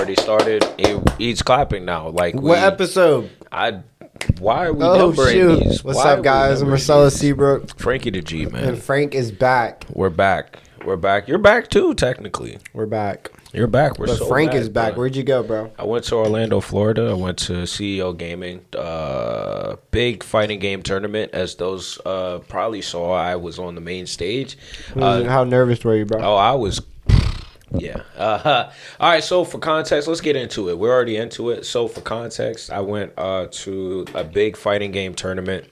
already started. He's clapping now. Like what episode? Why are we numbering these? What's up, guys? I'm Marcella Seabrook. Frankie the G, man. And Frank is back. We're back. You're back too, technically. We're back. You're back. But so Frank is back. Where'd you go, bro? I went to Orlando, Florida. I went to CEO Gaming, big fighting game tournament. As those probably saw, I was on the main stage. How nervous were you, bro? Oh, I was. Yeah. All right. So for context, let's get into it. We're already into it. So for context, I went to a big fighting game tournament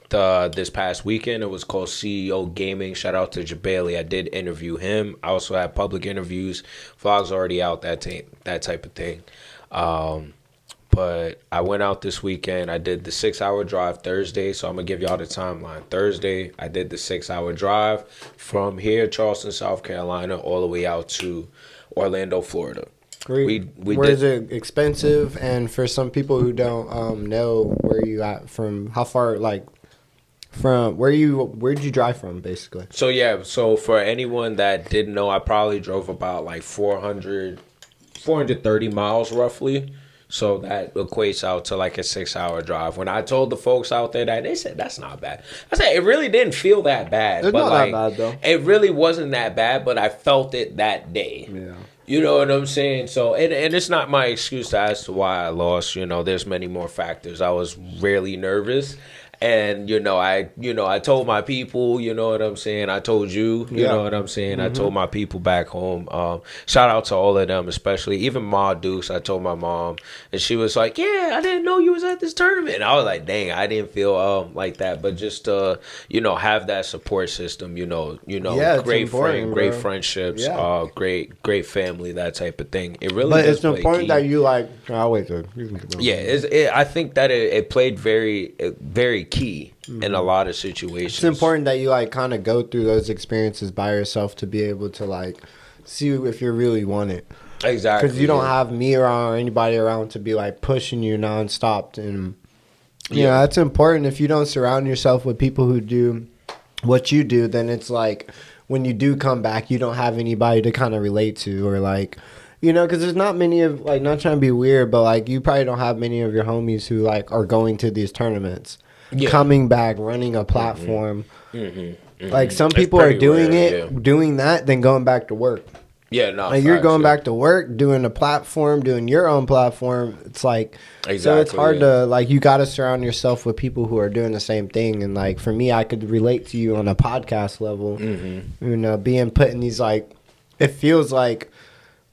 this past weekend. It was called CEO Gaming. Shout out to Jabali. I did interview him. I also had public interviews. Vlogs already out, that type of thing. But I went out this weekend. I did the 6-hour drive Thursday, so I'm going to give y'all the timeline. Thursday, I did the 6-hour drive from here, Charleston, South Carolina, all the way out to Orlando, Florida. Is it expensive? And for some people who don't know where you at from, how far, like, from where'd you drive from, basically? So for anyone that didn't know, I probably drove about like 430 miles roughly. So that equates out to like a 6-hour drive. When I told the folks out there that, they said that's not bad. I said it really didn't feel that bad. It's not that bad though. It really wasn't that bad, but I felt it that day. Yeah. You know what I'm saying? So and it's not my excuse as to why I lost. You know, there's many more factors. I was really nervous. And, I told my people, you know what I'm saying? I told you, you know what I'm saying? Mm-hmm. I told my people back home. Shout out to all of them, especially. Even Ma Dukes, I told my mom. And she was like, yeah, I didn't know you was at this tournament. And I was like, dang, I didn't feel like that. But just, have that support system, great friendships, great family, that type of thing. It really But it's important that you like, I'll wait till you can go. Yeah, I think that it played very key in a lot of situations. It's important that you like kind of go through those experiences by yourself to be able to like see if you really want it. Exactly. Because you don't have me around or anybody around to be like pushing you nonstop. And that's important. If you don't surround yourself with people who do what you do, then it's like when you do come back, you don't have anybody to kind of relate to or like. Because there's not many of, like, not trying to be weird, but, like, you probably don't have many of your homies who, like, are going to these tournaments. Yeah. Coming back, running a platform. Mm-hmm. Mm-hmm. Like, some people are doing doing that, then going back to work. Yeah, no. Like, you're going back to work, doing a platform, doing your own platform. It's like, so it's hard to, like, you got to surround yourself with people who are doing the same thing. And, like, for me, I could relate to you on a podcast level. Mm-hmm. Being put in these, like, it feels like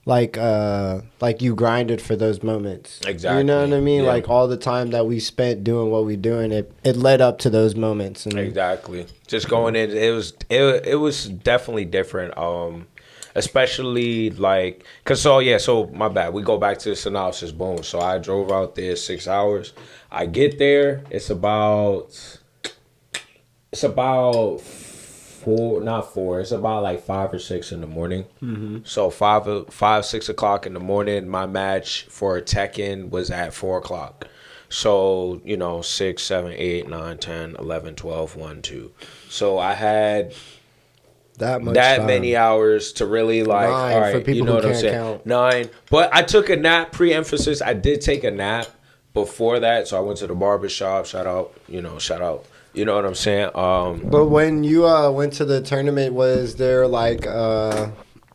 you grinded for those moments. Exactly. You know what I mean? Yeah. Like all the time that we spent doing what we doing, it led up to those moments. And exactly. Just going in, it was definitely different. Especially like, so my bad. We go back to the synopsis. Boom. So I drove out there 6 hours. I get there. It's about 4, it's about like 5 or 6 in the morning. Mm-hmm. So 6 o'clock in the morning, my match for Tekken was at 4 o'clock. So, 6, 7, 8, 9, 10, 11, 12, 1, 2. So I had that many hours to really like, 9, all right, for people who can't count. 9. But I took a nap, pre-emphasis. I did take a nap before that. So I went to the barbershop. Shout out. You know what I'm saying? But when you went to the tournament, was there like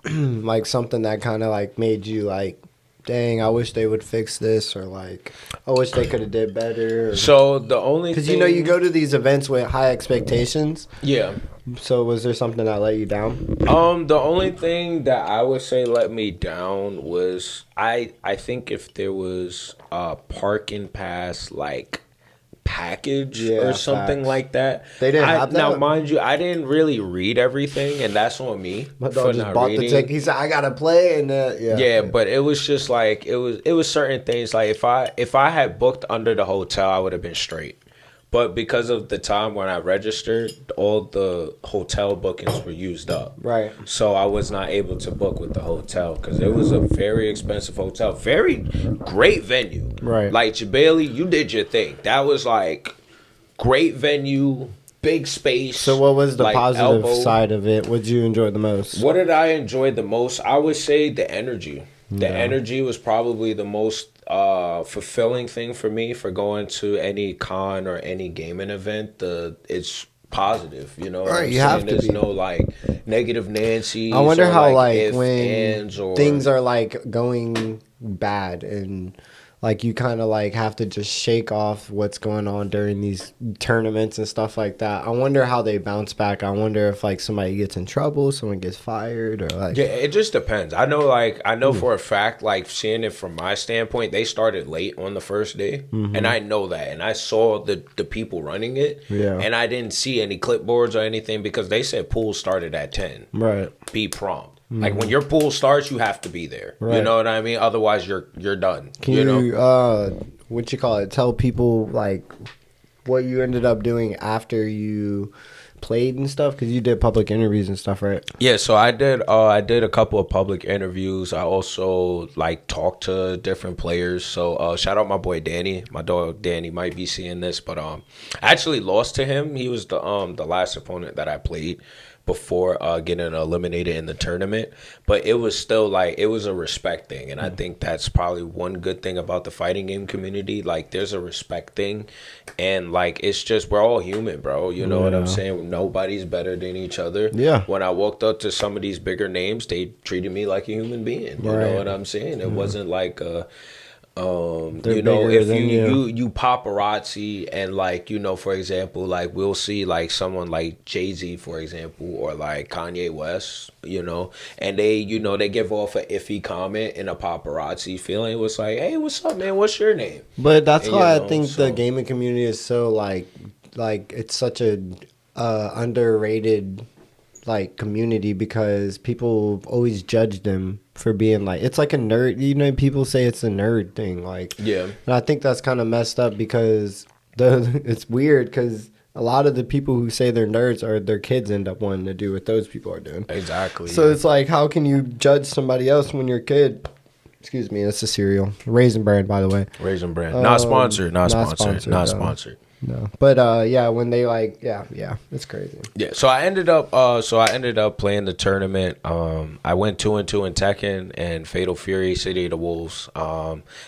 like something that kind of like made you like, dang, I wish they would fix this, or like, I wish they could have did better? So the only because you go to these events with high expectations. Yeah. So was there something that let you down? The only thing that I would say let me down was I think if there was a parking pass like package or something like that. They didn't have that? Now, mind you, I didn't really read everything, and that's on me. My dog just bought the ticket. He said, I got to play. And but it was just like, it was certain things. Like, if I had booked under the hotel, I would have been straight. But because of the time when I registered, all the hotel bookings were used up. Right. So I was not able to book with the hotel because it was a very expensive hotel. Very great venue. Right. Like, Jabali, you did your thing. That was like great venue, big space. So what was the positive side of it? What did you enjoy the most? What did I enjoy the most? I would say the energy. The energy was probably the most fulfilling thing for me for going to any con or any gaming event. It's positive, you know what Right, I'm you saying? have to There's be. no like negative Nancy's. I wonder or, how like like if, when ands, or things are like going bad and like you kind of like have to just shake off what's going on during these tournaments and stuff like that. I wonder how they bounce back. I wonder if like somebody gets in trouble, someone gets fired, or like Yeah, it just depends. I know for a fact, like seeing it from my standpoint, they started late on the first day, and I know that, and I saw the people running it, Yeah. and I didn't see any clipboards or anything because they said pool started at 10. right. Be prompt. Like when your pool starts, you have to be there. You Right. know what I mean? Otherwise, you're done. Can you you, know? what you call it? Tell people like what you ended up doing after you played and stuff because you did public interviews and stuff, right? Yeah, so I did a couple of public interviews. I also like talked to different players. So shout out my boy Danny. My dog Danny might be seeing this, but I actually lost to him. He was the last opponent that I played before getting eliminated in the tournament. But it was still like it was a respect thing, and I think that's probably one good thing about the fighting game community. Like there's a respect thing, and like it's just we're all human, bro. You know what I'm saying? Nobody's better than each other. Yeah. When I walked up to some of these bigger names, they treated me like a human being. You know what I'm saying? It wasn't like you know, bigger if than you paparazzi and like, you know, for example, like we'll see like someone like Jay-Z, for example, or like Kanye West, you know, and they, you know, they give off an iffy comment in a paparazzi feeling. It was like, hey, what's up, man? What's your name? But that's And, why you I know, think so- the gaming community is so like it's such a underrated like community because people always judge them for being like it's like a nerd. You know, people say it's a nerd thing. Like Yeah. and I think that's kind of messed up because it's weird because a lot of the people who say they're nerds are their kids end up wanting to do what those people are doing. Exactly. So it's like, how can you judge somebody else when your kid? Excuse me, it's a cereal, Raisin Bran, by the way. Raisin Bran. Not sponsored. Not not sponsored. sponsored, Not no. sponsored. No, but yeah, when they like, yeah, it's crazy. Yeah, so I ended up playing the tournament. I went 2-2 in Tekken and Fatal Fury City of the Wolves.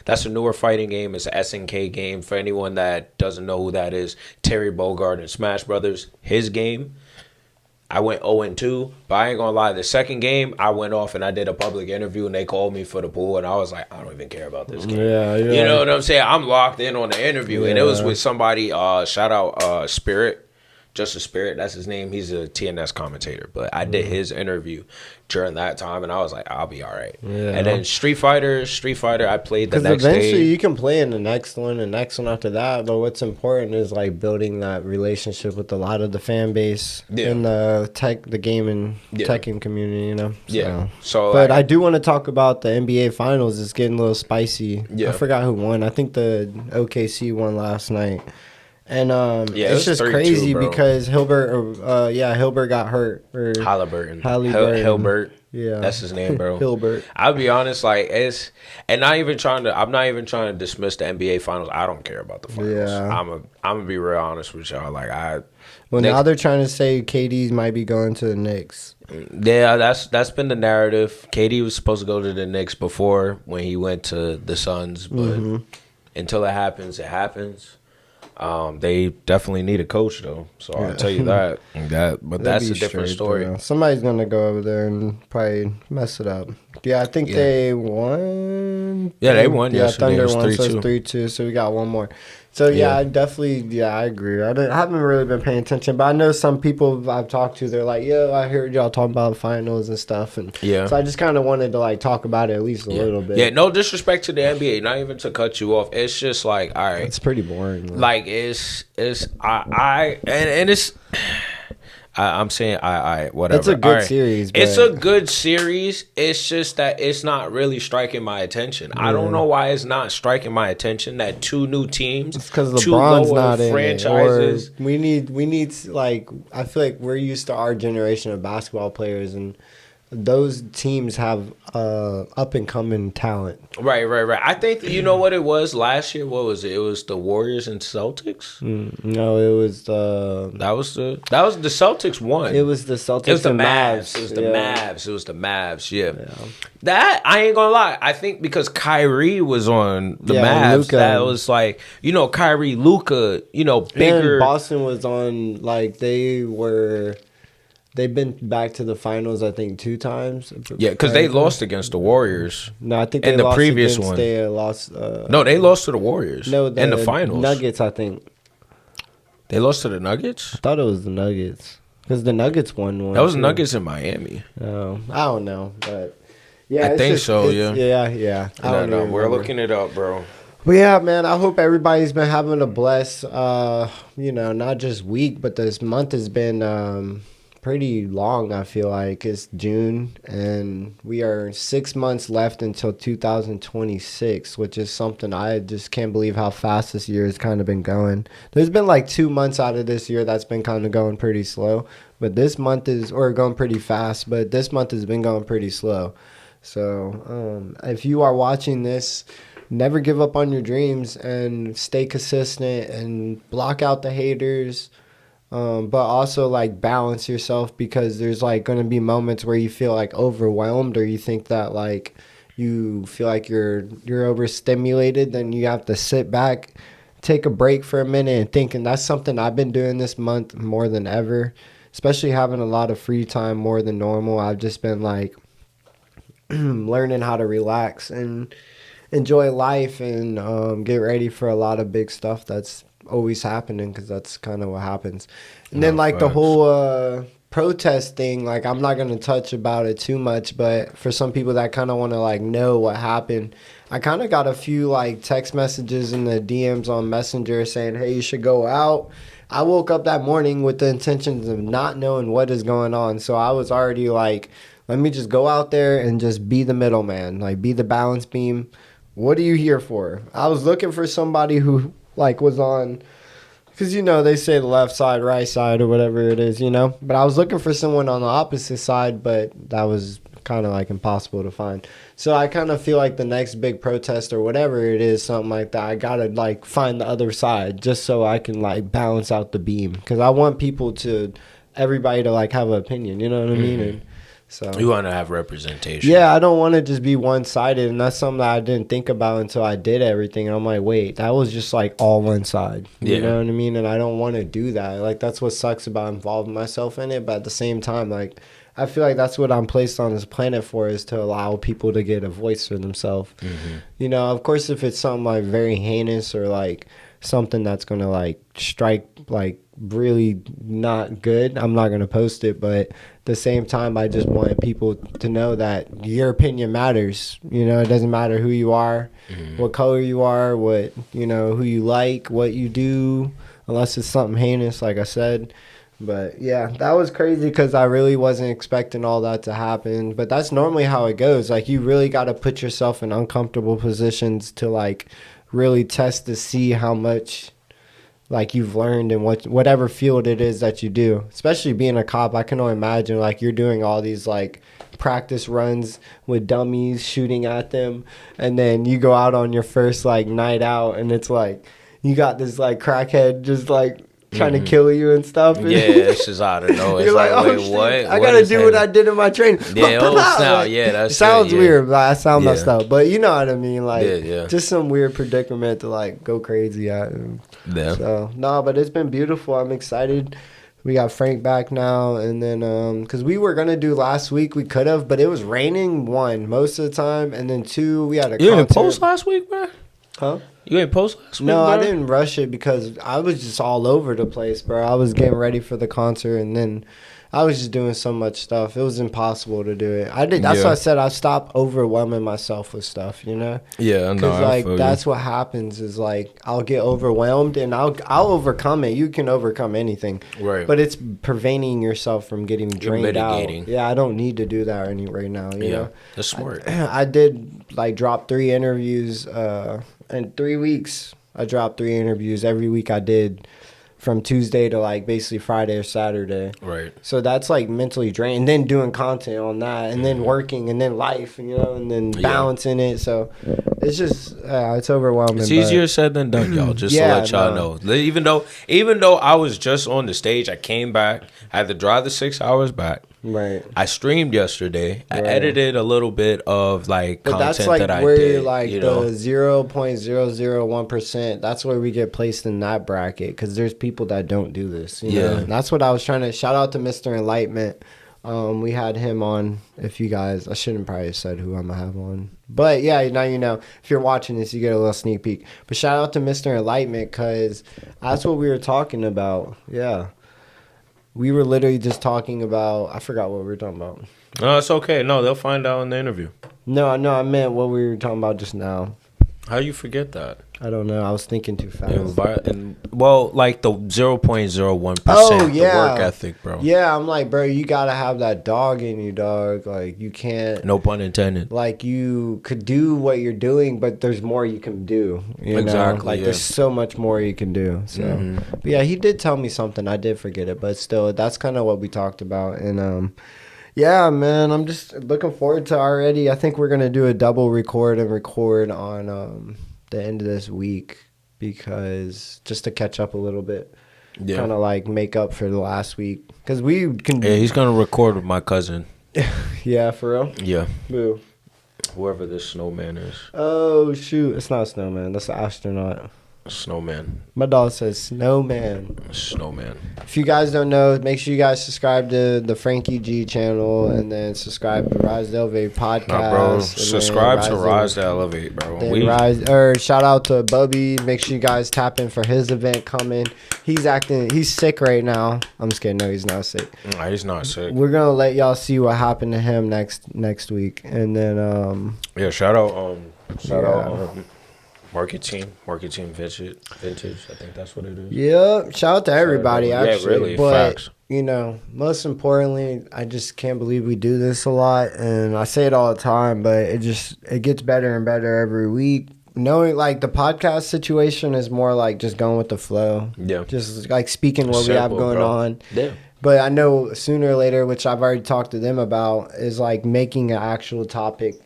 That's a newer fighting game. It's an SNK game. For anyone that doesn't know who that is, Terry Bogard and Smash Brothers, his game. I went 0-2, but I ain't gonna lie. The second game, I went off and I did a public interview, and they called me for the pool, and I was like, I don't even care about this game. Yeah, You know what I'm saying? I'm locked in on the interview, and it was Yeah. with somebody. Shout out Spirit, Justice Spirit. That's his name. He's a TNS commentator, but I did his interview during that time, and I was like, I'll be all right. Yeah. And then Street Fighter, I played the Because next eventually day. you can play in the next one, the next one after that. But what's important is like building that relationship with a lot of the fan base in the gaming Tekken community. You know. Yeah. So, but like, I do want to talk about the NBA Finals. It's getting a little spicy. Yeah. I forgot who won. I think the OKC won last night. And Yeah, it it's was just 3-2, crazy bro. because Hilbert got hurt. Or Halliburton. Halliburton. Hilbert. Yeah. That's his name, bro. Hilbert. I'll be honest, like it's and I'm not even trying to dismiss the NBA finals. I don't care about the finals. Yeah. I'm gonna be real honest with y'all. Like Well, Knicks- now they're trying to say KD's might be going to the Knicks. yeah, that's been the narrative. KD was supposed to go to the Knicks before when he went to the Suns, but until it happens, it happens. They definitely need a coach though, so I'll tell you that. But that's They'll a be different straight, story. though. Somebody's gonna go over there and probably mess it up. Yeah, I think they won. Yeah, they won Yeah, yesterday. It Thunder was won, so 3-2. it's 3-2. So we got one more. So yeah, I agree. I haven't really been paying attention, but I know some people I've talked to. They're like, "Yeah, I heard y'all talking about finals and stuff," and Yeah. So I just kind of wanted to like talk about it at least a little bit. Yeah, no disrespect to the NBA, not even to cut you off. It's just like, all right, It's pretty boring. Man. like it's I'm saying whatever. It's a good All right. series, It's but- a good series. It's just that it's not really striking my attention. I don't know why it's not striking my attention that two new teams, It's because two LeBron's lower not in franchises. it. Or we need like I feel like we're used to our generation of basketball players and those teams have up and coming talent. Right. I think you know what it was last year. What was it? It was the Warriors and Celtics. No, it was the That was the Celtics won. it was the Celtics. It was the and Mavs. It was the yeah. Mavs. It was the Mavs. Yeah. That I ain't gonna lie. I think because Kyrie was on the Yeah, Mavs, Luka. that was like Kyrie, Luka, bigger. And Boston was on like they've been back to the finals I think 2 times. Yeah, because they lost against the Warriors. No, I think in they the lost previous against, one. They lost. No, they lost to the Warriors. No, in the finals. Nuggets. I think They lost to the Nuggets. I thought it was the Nuggets because the Nuggets won one. That was too. Nuggets in Miami. Oh, I don't know, but yeah, I think so. Yeah. Yeah. I don't No, even we're remember. looking it up, bro. But yeah, man, I hope everybody's been having a blessed, not just week, but this month has been pretty long, I feel like. It's June, and we are 6 months left until 2026, which is something I just can't believe how fast this year has kind of been going. There's been like 2 months out of this year that's been kind of going pretty slow, but this month or going pretty fast, but this month has been going pretty slow. So if you are watching this, never give up on your dreams and stay consistent and block out the haters. But also like balance yourself, because there's like going to be moments where you feel like overwhelmed, or you think that like you feel like you're overstimulated. Then you have to sit back, take a break for a minute and think. And that's something I've been doing this month more than ever, especially having a lot of free time more than normal. I've just been like learning how to relax and enjoy life and get ready for a lot of big stuff that's always happening, because that's kind of what happens. And then like the whole protest thing, like I'm not going to touch about it too much, but for some people that kind of want to like know what happened, I kind of got a few like text messages in the DMs on Messenger saying, hey, you should go out. I woke up that morning with the intentions of not knowing what is going on, so I was already like, let me just go out there and just be the middleman, like be the balance beam. What are you here for? I was looking for somebody who like was on, because they say the left side, right side, or whatever it is, but I was looking for someone on the opposite side, but that was kind of like impossible to find. So I kind of feel like the next big protest or whatever it is, something like that, I gotta like find the other side just so I can like balance out the beam, because I want everybody to like have an opinion, you know what I mean? And so you want to have representation. Yeah, I don't want to just be one-sided, and that's something that I didn't think about until I did everything, and I'm like, wait, that was just like all one side. You know what I mean? And I don't want to do that. Like, that's what sucks about involving myself in it, but at the same time, like, I feel like that's what I'm placed on this planet for, is to allow people to get a voice for themselves. Mm-hmm. Of course, if it's something like very heinous or like something that's going to like strike like really not good, I'm not going to post it. But at the same time, I just want people to know that your opinion matters. It doesn't matter who you are, what color you are, what who you like, what you do, unless it's something heinous, like I said. But yeah, that was crazy, because I really wasn't expecting all that to happen. But that's normally how it goes. Like, you really got to put yourself in uncomfortable positions to like really test to see how much like you've learned in whatever field it is that you do. Especially being a cop, I can only imagine like you're doing all these like practice runs with dummies, shooting at them, and then you go out on your first like night out, and it's like you got this like crackhead just like trying to kill you and stuff. Yeah, it's just out of nowhere. You're like, wait, shit, what? I gotta do what I did in my training. Yeah, that sounds weird, but I sound Yeah. messed up. But you know what I mean, like Yeah. just some weird predicament to like go crazy at. Yeah. So no, but it's been beautiful. I'm excited. We got Frank back now, and then because we were gonna do last week, we could have, but it was raining most of the time, and then two, we had a You concert. didn't post last week, bro? Huh? You didn't post last week? No, bro? I didn't rush it because I was just all over the place, bro. I was getting ready for the concert, and then I was just doing so much stuff. It was impossible to do it. That's why I said I stopped overwhelming myself with stuff, Yeah, no, because like that's what happens is like I'll get overwhelmed and I'll overcome it. You can overcome anything, right? But it's preventing yourself from getting drained out. mitigating. Yeah, I don't need to do that right now. You know, that's smart. I did like drop 3 interviews in 3 weeks. I dropped 3 interviews every week. I did from Tuesday to like basically Friday or Saturday. Right. So that's like mentally draining. And then doing content on that, and then working, and then life, you know, and then balancing it. So it's just it's overwhelming. It's easier said than done, y'all. Just to let y'all know. Even though I was just on the stage, I came back. I had to drive the 6 hours back. Right. I streamed yesterday. I edited a little bit of like but content that's like that I where did. Like you the know? 0.001%. That's where we get placed in that bracket because there's people that don't do this. You know? And that's what I was trying to shout out to Mr. Enlightenment. We had him on. If you guys, I shouldn't probably have said who I'm gonna have on, but yeah, now you know. If you're watching this, you get a little sneak peek. But shout out to Mr. Enlightenment because that's what we were talking about. Yeah. We were literally just talking about, I forgot what we were talking about. No, it's okay. No, they'll find out in the interview. No, I meant what we were talking about just now. How you forget that? I don't know. I was thinking too fast. Well, like the 0.01%, the work ethic, bro. Yeah, I'm like, bro, you got to have that dog in you, dog. Like, you can't. No pun intended. Like, you could do what you're doing, but there's more you can do. You know? Like, there's so much more you can do. So, but yeah, he did tell me something. I did forget it, but still, that's kind of what we talked about. And, yeah, man, I'm just looking forward to already. I think we're going to do a double record on the end of this week because just to catch up a little bit. Yeah. Kind of like make up for the last week. Because we can. Yeah, he's going to record with my cousin. Yeah, for real? Yeah. Who? Whoever this snowman is. Oh, shoot. It's not a snowman. That's an astronaut. Snowman. My dog says snowman. Snowman. If you guys don't know, make sure you guys subscribe to the Frankie G channel and then subscribe to Rise to Elevate podcast. Nah, bro. Subscribe to Rise to Elevate, bro. Shout out to Bubby. Make sure you guys tap in for his event coming. He's sick right now. I'm just kidding. No, he's not sick. Nah, he's not sick. We're gonna let y'all see what happened to him next week, and then shout out Marketing vintage. I think that's what it is. Yeah, shout out to everybody. Actually, really, but facts. You know, most importantly, I just can't believe we do this a lot, and I say it all the time, but it gets better and better every week. Knowing like the podcast situation is more like just going with the flow. Yeah, just like speaking what we have going on. Yeah. But I know sooner or later, which I've already talked to them about, is like making an actual topic,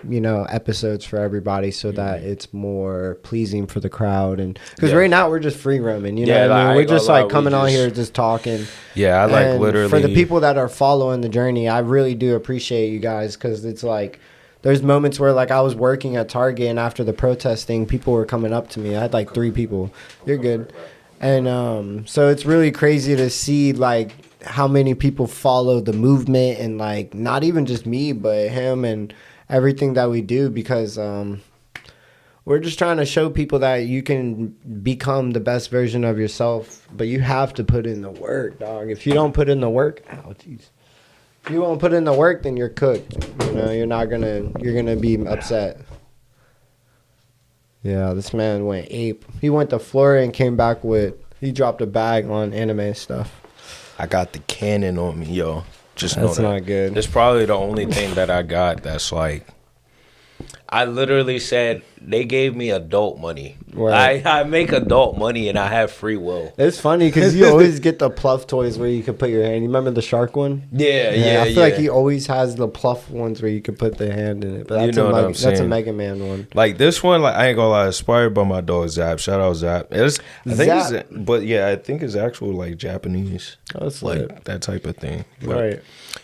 you know, episodes for everybody so that it's more pleasing for the crowd. And because right now we're just free roaming, you know what I mean? We're just like coming on here just talking. Yeah, I like literally. For the people that are following the journey, I really do appreciate you guys because it's like there's moments where like I was working at Target and after the protesting, people were coming up to me. I had like 3 people. You're good. And so it's really crazy to see like how many people follow the movement and like not even just me, but him and everything that we do because we're just trying to show people that you can become the best version of yourself, but you have to put in the work, dog. If you don't put in the work, if you won't put in the work, then you're cooked. You know, you're gonna be upset. Yeah, this man went ape. He went to Florida and came back he dropped a bag on anime stuff. I got the cannon on me, yo. Just know that's not good. It's probably the only thing that I got that's like, I literally said they gave me adult money. Right. I make adult money and I have free will. It's funny because you always get the pluff toys where you can put your hand. You remember the shark one? Yeah. I feel like he always has the pluff ones where you can put the hand in it. But that's that's a Mega Man one. Like this one, like I ain't gonna lie, inspired by my dog Zap. Shout out Zap. I think it's actual like Japanese. Oh, that's like that type of thing. But right.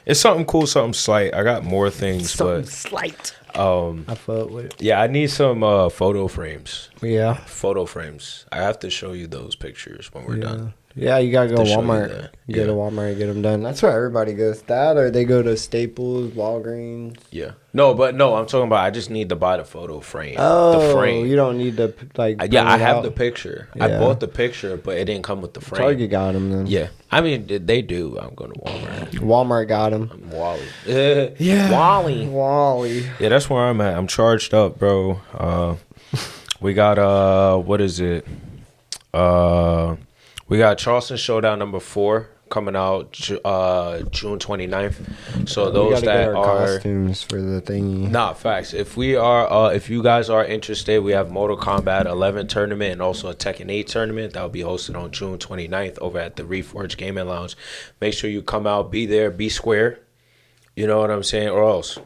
It's something cool, something slight. I got more things, something slight. I felt with it. Yeah, I need some photo frames. Yeah. Photo frames. I have to show you those pictures when we're done. Yeah, you gotta go to Walmart. You go to Walmart and get them done. That's where everybody goes. That or they go to Staples, Walgreens. Yeah. No, I'm talking about I just need to buy the photo frame. Oh, the frame. You don't need to like. Yeah, I have the picture. Yeah. I bought the picture, but it didn't come with the frame. Target got them then. Yeah. I mean, they do. I'm going to Walmart. Walmart got them. I'm Wally. Yeah. Wally. Yeah, that's where I'm at. I'm charged up, bro. We got what is it? We got Charleston Showdown number 4 coming out June 29th. So We those gotta get that our are costumes for the thingy. Nah, facts. If we are, if you guys are interested, we have Mortal Kombat 11 tournament and also a Tekken 8 tournament that will be hosted on June 29th over at the Reforge Gaming Lounge. Make sure you come out, be there, be square. You know what I'm saying? Or else,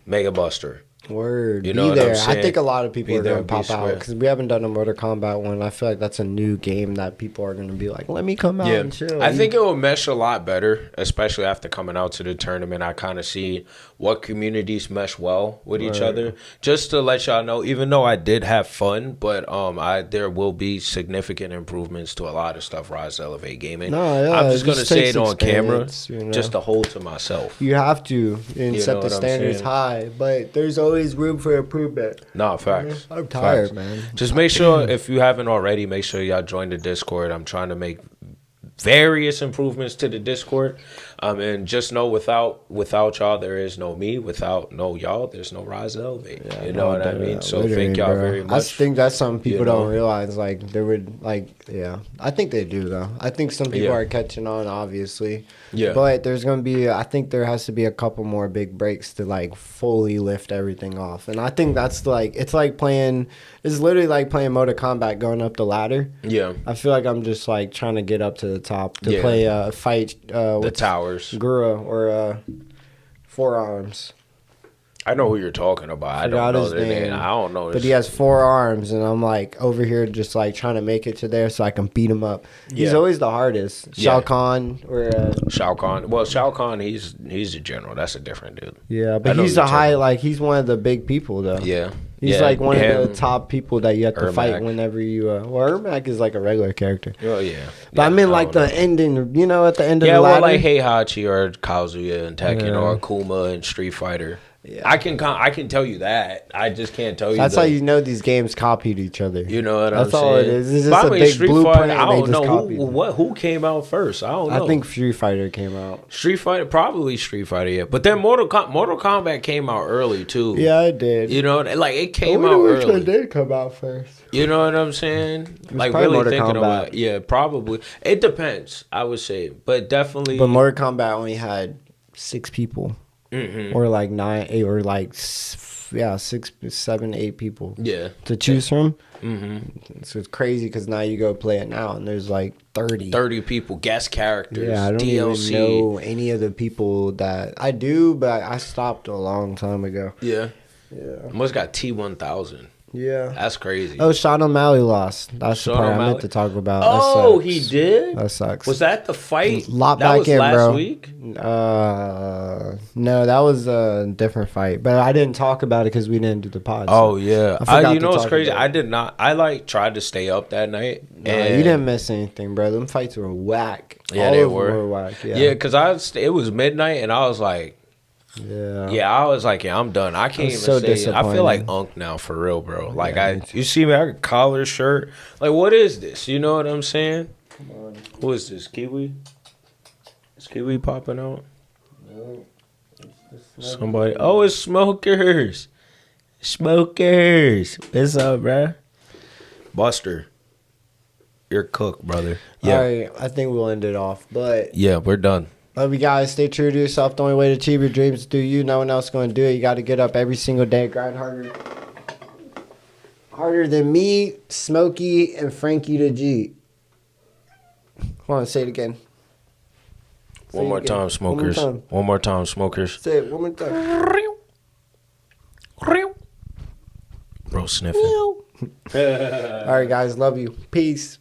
Mega Buster. Word, You be know what there. I'm saying? I think a lot of people Be are there, gonna be pop out square. because we haven't done a Mortal Kombat one. I feel like that's a new game that people are gonna be like, let me come out Yeah, and chill. I think it will mesh a lot better, especially after coming out to the tournament. I kind of see what communities mesh well with each other. Just to let y'all know, even though I did have fun, but there will be significant improvements to a lot of stuff. Rise Elevate Gaming. No, yeah, I'm just it gonna just say takes it on camera, experience, you know? just to hold to myself. You have to and You set know the what I'm standards saying? high, but there's always room for improvement. No, facts. I'm tired, Facts. man. Just make sure, if you haven't already, make sure y'all join the Discord. I'm trying to make various improvements to the Discord. And just know without y'all, there is no me. Without no y'all, there's no Rise and Elevate. Yeah, you know what I mean? So thank y'all very much. I think that's something people you know? don't realize. Like they would yeah. I think they do though. I think some people Yeah. are catching on, obviously. Yeah. But there's gonna be. I think there has to be a couple more big breaks to like fully lift everything off. And I think that's like it's like playing. It's literally like playing Mortal Kombat, going up the ladder. Yeah. I feel like I'm just like trying to get up to the top to Yeah. play fight The towers. Gura or Forearms. I know who you're talking about. I Forgot don't know his their name. name. I don't know. But he has 4 arms, and I'm like over here just like trying to make it to there so I can beat him up. He's Yeah. always the hardest. Yeah. Shao Kahn or Shao Kahn. Well, Shao Kahn, he's a general. That's a different dude. yeah, I but know he's who the you're high talking like he's one of the big people though. Yeah. He's Yeah, like one of him, the top people that you have to fight Ermac. whenever you. Well, Ermac is like a regular character, Oh yeah. but I Yeah, mean like don't the know. ending. You know, at the end of Yeah, the well, ladder. like Heihachi or Kazuya and Tekken Yeah. or Akuma and Street Fighter. Yeah. I can tell you that. I just can't tell you. That's how you know these games copied each other. You know what That's I'm all saying? it is. It's just But I a mean, big Street blueprint. Fighter, I and they don't just know copied it. who came out first. I don't know. I think Street Fighter came out. Street Fighter, probably Street Fighter. Yeah, but then Mortal Kombat came out early too. Yeah, it did. You know, like it I came wonder out which one early. did come out first. You know what I'm saying? Like probably really Mortal thinking Kombat. about it. Yeah, probably. It depends, I would say. But definitely But Mortal Kombat only had 6 people, Mhm. or like 9, 8, or like 6, 7, 8 people Yeah. to choose from. Mm-hmm. So it's crazy because now you go play it now and there's like 30. 30 people, guest characters, Yeah, I don't DLC. even know any of the people that I do, but I stopped a long time ago. Yeah. Yeah. Almost got T1000. Yeah. That's crazy. Oh, Sean O'Malley lost. That's Sean the part I O'Malley? meant to talk about. Oh, That he sucks. did? That sucks. Was that the fight? Lot that back was in, last bro. week? No, that was a different fight. But I didn't talk about it because we didn't do the pod. Oh, yeah. I forgot You to know what's talk crazy? about it. I did not. I like tried to stay up that night. Nah, you didn't miss anything, bro. Them fights were whack. Yeah, All they of them were. whack. Yeah, because it was midnight and I was like, Yeah. I was like, yeah, I'm done. I can't was even so say. I feel like disappointed. Unk now for real, bro. Like Yeah, me you see me, I got a collar shirt. Like, what is this? You know what I'm saying? Come on. Who is this? Kiwi? Is Kiwi popping out? No. Somebody. Oh, it's Smokers. Smokers. What's up, bruh? Buster. You're cooked, brother. Yeah. All right, I think we'll end it off. But Yeah, we're done. love you guys. Stay true to yourself. The only way to achieve your dreams is through you. No one else is going to do it. You got to get up every single day. Grind harder. Harder than me, Smokey, and Frankie the G. Hold on, say it again. Say One it more again. time, smokers. One more time, smokers. Say it one more time. Bro, sniffing. All right, guys. Love you. Peace.